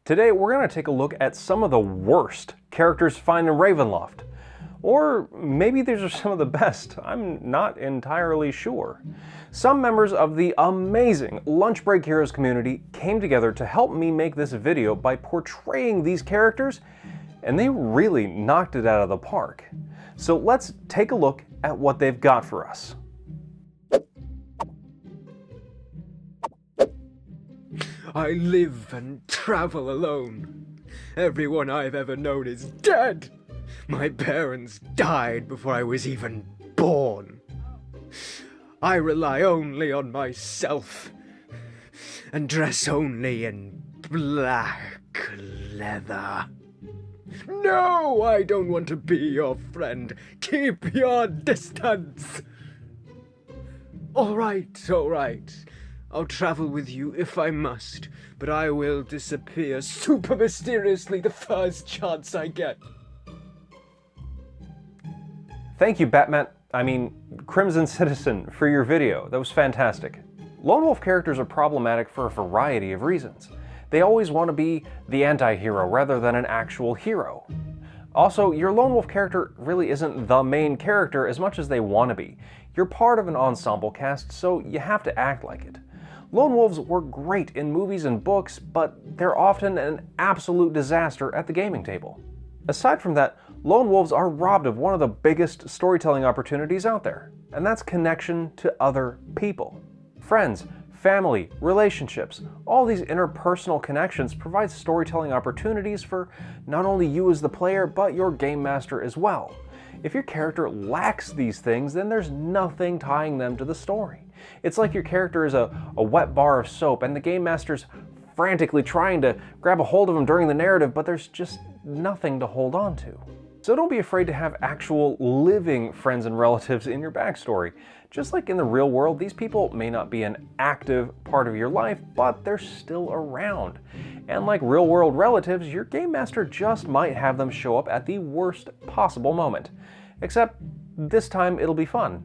Today we're going to take a look at some of the worst characters found in Ravenloft. Or maybe these are some of the best, I'm not entirely sure. Some members of the amazing Lunch Break Heroes community came together to help me make this video by portraying these characters, and they really knocked it out of the park. So let's take a look at what they've got for us. I live and travel alone. Everyone I've ever known is dead. My parents died before I was even born. I rely only on myself and dress only in black leather. No, I don't want to be your friend. Keep your distance. All right. I'll travel with you if I must, but I will disappear super mysteriously the first chance I get. Thank you, Crimson Citizen, for your video. That was fantastic. Lone Wolf characters are problematic for a variety of reasons. They always want to be the anti-hero rather than an actual hero. Also, your Lone Wolf character really isn't the main character as much as they want to be. You're part of an ensemble cast, so you have to act like it. Lone Wolves were great in movies and books, but they're often an absolute disaster at the gaming table. Aside from that, Lone Wolves are robbed of one of the biggest storytelling opportunities out there, and that's connection to other people. Friends, family, relationships, all these interpersonal connections provide storytelling opportunities for not only you as the player, but your game master as well. If your character lacks these things, then there's nothing tying them to the story. It's like your character is a wet bar of soap and the game master's frantically trying to grab a hold of them during the narrative, but there's just nothing to hold on to. So don't be afraid to have actual living friends and relatives in your backstory. Just like in the real world, these people may not be an active part of your life, but they're still around. And like real world relatives, your game master just might have them show up at the worst possible moment. Except this time it'll be fun.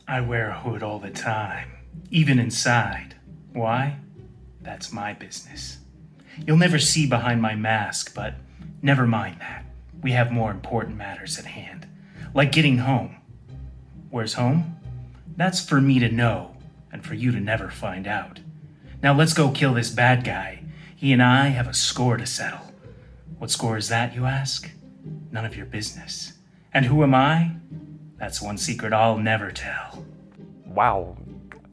I wear a hood all the time, even inside. Why? That's my business. You'll never see behind my mask, but never mind that. We have more important matters at hand, like getting home. Where's home? That's for me to know, and for you to never find out. Now let's go kill this bad guy. He and I have a score to settle. What score is that, you ask? None of your business. And who am I? That's one secret I'll never tell. Wow,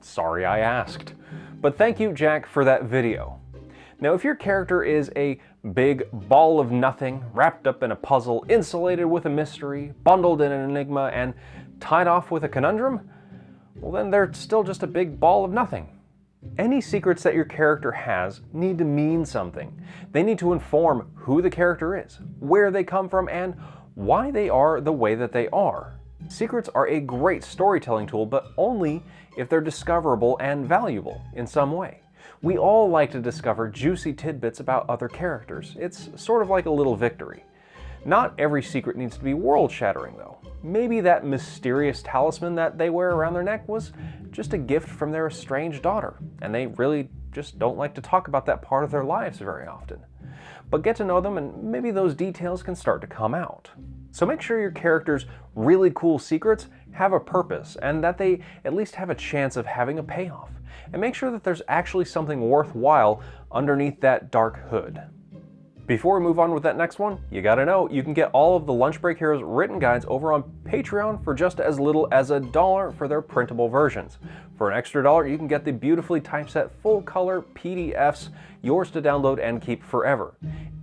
sorry I asked. But thank you, Jack, for that video. Now, if your character is a big ball of nothing, wrapped up in a puzzle, insulated with a mystery, bundled in an enigma, and tied off with a conundrum, well then they're still just a big ball of nothing. Any secrets that your character has need to mean something. They need to inform who the character is, where they come from, and why they are the way that they are. Secrets are a great storytelling tool, but only if they're discoverable and valuable in some way. We all like to discover juicy tidbits about other characters. It's sort of like a little victory. Not every secret needs to be world-shattering, though. Maybe that mysterious talisman that they wear around their neck was just a gift from their estranged daughter, and they really just don't like to talk about that part of their lives very often. But get to know them and maybe those details can start to come out. So make sure your character's really cool secrets have a purpose and that they at least have a chance of having a payoff. And make sure that there's actually something worthwhile underneath that dark hood. Before we move on with that next one, you gotta know you can get all of the Lunch Break Heroes written guides over on Patreon for just as little as $1 for their printable versions. For an extra $1, you can get the beautifully typeset full-color PDFs, yours to download and keep forever.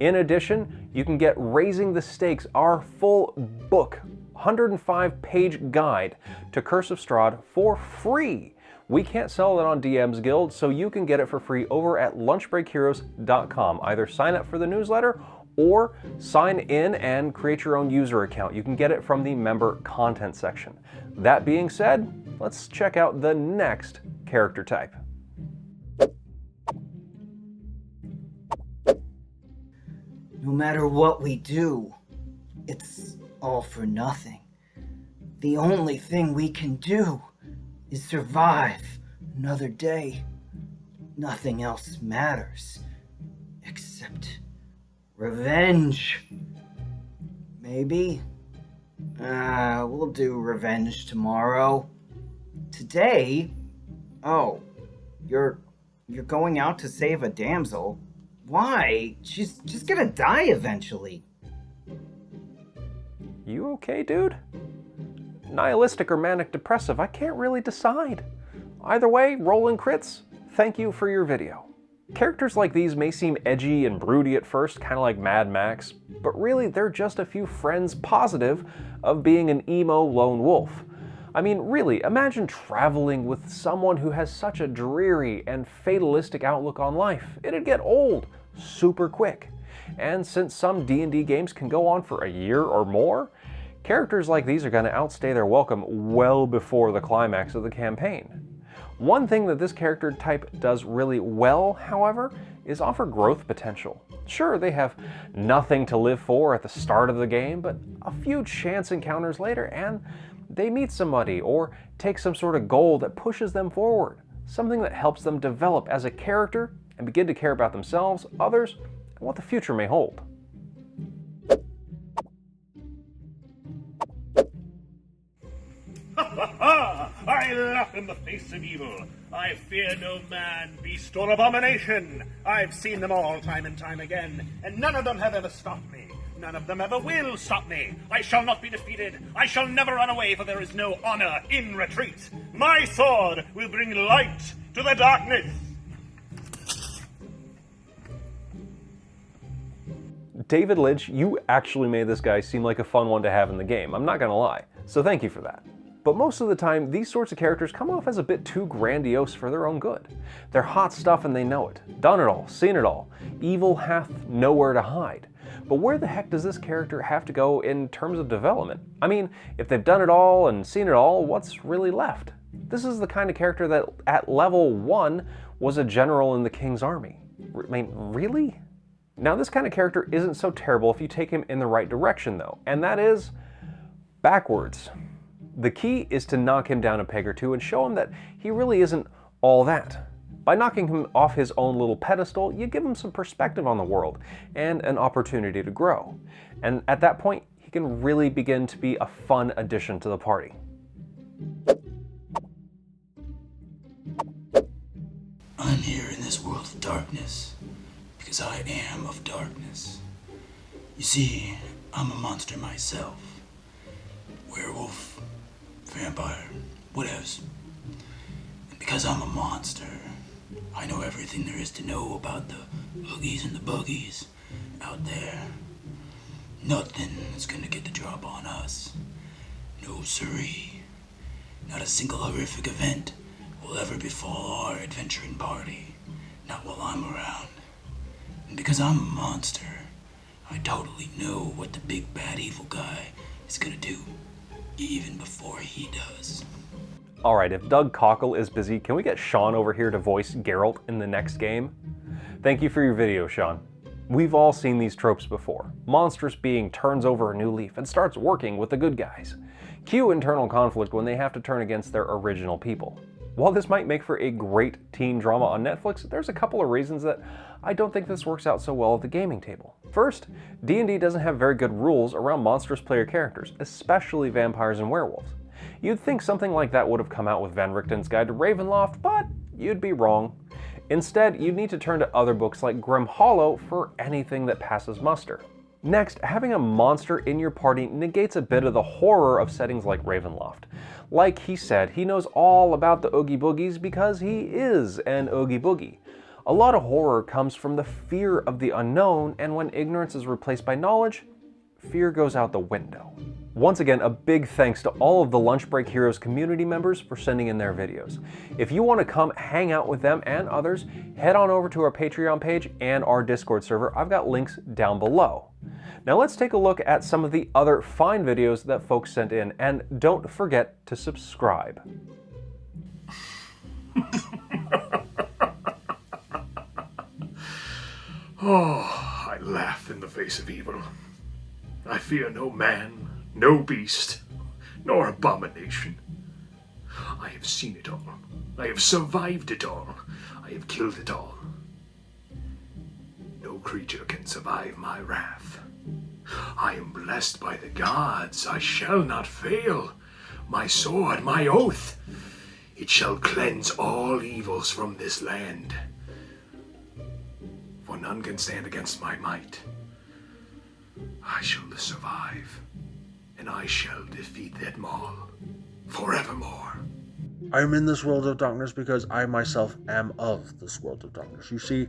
In addition, you can get Raising the Stakes, our full book, 105-page guide to Curse of Strahd for free. We can't sell it on DM's Guild, so you can get it for free over at lunchbreakheroes.com. Either sign up for the newsletter or sign in and create your own user account. You can get it from the member content section. That being said, let's check out the next character type. No matter what we do, it's all for nothing. The only thing we can do is survive, Another day. Nothing else matters. Except revenge. Maybe. We'll do revenge tomorrow. Today? Oh, you're going out to save a damsel? Why? She's just gonna die eventually. You okay, dude? Nihilistic or manic depressive, I can't really decide. Either way, rolling crits, thank you for your video. Characters like these may seem edgy and broody at first, kind of like Mad Max, but really they're just a few friends positive of being an emo lone wolf. I mean, really, imagine traveling with someone who has such a dreary and fatalistic outlook on life. It'd get old super quick. And since some D&D games can go on for a year or more, characters like these are going to outstay their welcome well before the climax of the campaign. One thing that this character type does really well, however, is offer growth potential. Sure, they have nothing to live for at the start of the game, but a few chance encounters later and they meet somebody or take some sort of goal that pushes them forward, something that helps them develop as a character and begin to care about themselves, others, and what the future may hold. I laugh in the face of evil. I fear no man, beast, or abomination. I've seen them all time and time again, and none of them have ever stopped me. None of them ever will stop me. I shall not be defeated. I shall never run away, for there is no honor in retreat. My sword will bring light to the darkness. David Lynch, you actually made this guy seem like a fun one to have in the game, I'm not gonna lie, so thank you for that. But most of the time, these sorts of characters come off as a bit too grandiose for their own good. They're hot stuff and they know it. Done it all, seen it all. Evil hath nowhere to hide. But where the heck does this character have to go in terms of development? I mean, if they've done it all and seen it all, what's really left? This is the kind of character that at level 1 was a general in the King's army. I mean, really? Now this kind of character isn't so terrible if you take him in the right direction though, and that is backwards. The key is to knock him down a peg or two and show him that he really isn't all that. By knocking him off his own little pedestal, you give him some perspective on the world and an opportunity to grow. And at that point, he can really begin to be a fun addition to the party. I'm here in this world of darkness because I am of darkness. You see, I'm a monster myself. Werewolf, vampire, whatevs. And because I'm a monster, I know everything there is to know about the oogies and the boogies out there. Nothing is gonna get the drop on us. No siree. Not a single horrific event will ever befall our adventuring party. Not while I'm around. And because I'm a monster, I totally know what the big bad evil guy is gonna do, even before he does. Alright, if Doug Cockle is busy, can we get Sean over here to voice Geralt in the next game? Thank you for your video, Sean. We've all seen these tropes before. Monstrous being turns over a new leaf and starts working with the good guys. Cue internal conflict when they have to turn against their original people. While this might make for a great teen drama on Netflix, there's a couple of reasons that I don't think this works out so well at the gaming table. First, D&D doesn't have very good rules around monstrous player characters, especially vampires and werewolves. You'd think something like that would have come out with Van Richten's Guide to Ravenloft, but you'd be wrong. Instead, you'd need to turn to other books like Grim Hollow for anything that passes muster. Next, having a monster in your party negates a bit of the horror of settings like Ravenloft. Like he said, he knows all about the Oogie Boogies because he is an Oogie Boogie. A lot of horror comes from the fear of the unknown, and when ignorance is replaced by knowledge, fear goes out the window. Once again, a big thanks to all of the Lunch Break Heroes community members for sending in their videos. If you want to come hang out with them and others, head on over to our Patreon page and our Discord server. I've got links down below. Now let's take a look at some of the other fine videos that folks sent in, and don't forget to subscribe. Oh, I laugh in the face of evil. I fear no man, no beast, nor abomination. I have seen it all. I have survived it all. I have killed it all. No creature can survive my wrath. I am blessed by the gods. I shall not fail. My sword, my oath, it shall cleanse all evils from this land. For none can stand against my might. I shall survive, and I shall defeat them all, forevermore. I'm in this world of darkness because I myself am of this world of darkness. You see,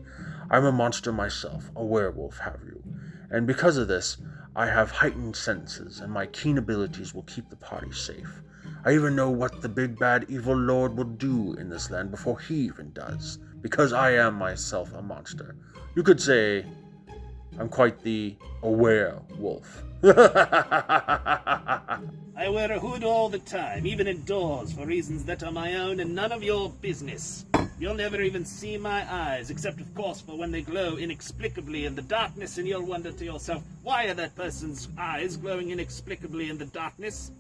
I'm a monster myself, a werewolf, have you. And because of this, I have heightened senses, and my keen abilities will keep the party safe. I even know what the big bad evil lord will do in this land before he even does, because I am myself a monster. You could say I'm quite the aware wolf. I wear a hood all the time, even indoors, for reasons that are my own and none of your business. You'll never even see my eyes, except of course for when they glow inexplicably in the darkness, and you'll wonder to yourself, why are that person's eyes glowing inexplicably in the darkness?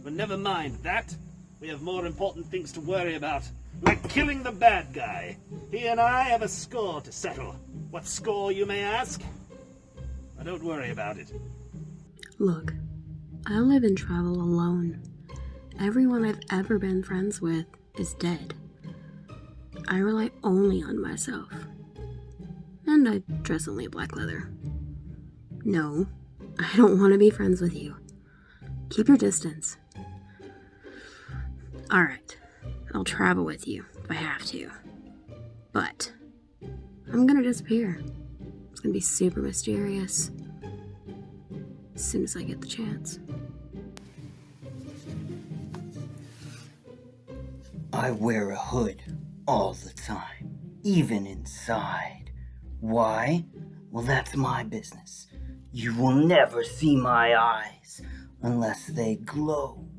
But never mind that. We have more important things to worry about, like killing the bad guy. He and I have a score to settle. What score, you may ask? But don't worry about it. Look, I live and travel alone. Everyone I've ever been friends with is dead. I rely only on myself. And I dress only in black leather. No, I don't want to be friends with you. Keep your distance. Alright, I'll travel with you if I have to. But I'm gonna disappear. It's gonna be super mysterious. As soon as I get the chance. I wear a hood all the time, even inside. Why? Well, that's my business. You will never see my eyes unless they glow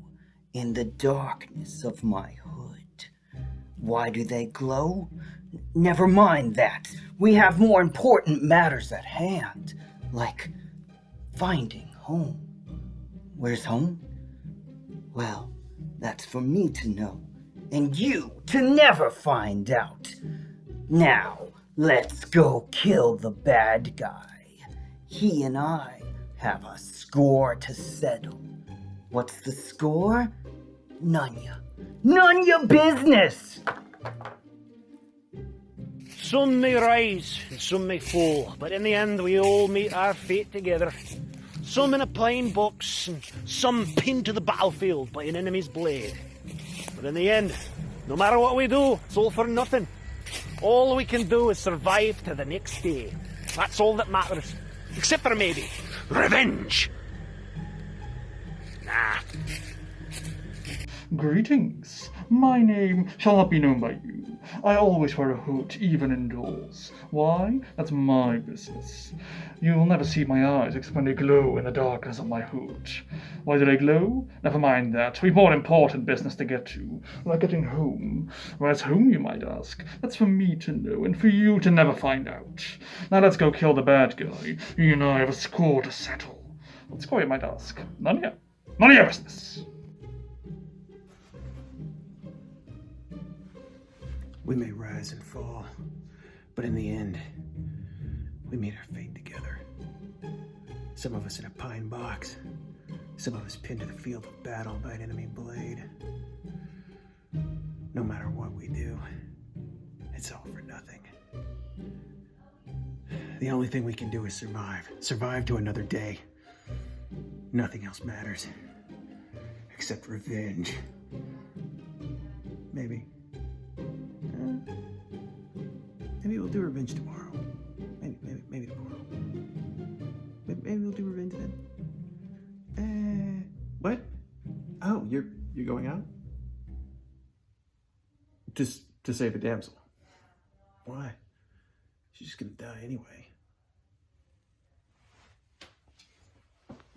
in the darkness of my hood. Why do they glow? Never mind that. We have more important matters at hand, like finding home. Where's home? Well, that's for me to know, and you to never find out. Now, let's go kill the bad guy. He and I have a score to settle. What's the score? None ya business! Some may rise and some may fall, but in the end we all meet our fate together. Some in a pine box and some pinned to the battlefield by an enemy's blade. But in the end, no matter what we do, it's all for nothing. All we can do is survive to the next day. That's all that matters. Except for maybe revenge. Nah. Greetings. My name shall not be known by you. I always wear a hood, even indoors. Why? That's my business. You'll never see my eyes except when they glow in the darkness of my hood. Why do they glow? Never mind that. We've more important business to get to, like getting home. Where's home, you might ask? That's for me to know, and for you to never find out. Now let's go kill the bad guy. You and I have a score to settle. What score, you might ask? None of your business. We may rise and fall, but in the end, we meet our fate together. Some of us in a pine box, some of us pinned to the field of battle by an enemy blade. No matter what we do, it's all for nothing. The only thing we can do is survive. Survive to another day. Nothing else matters. Except revenge. Maybe. Maybe we'll do revenge tomorrow. Maybe tomorrow. Maybe we'll do revenge then. What? Oh, you're going out? Just to save a damsel. Why? She's just gonna die anyway.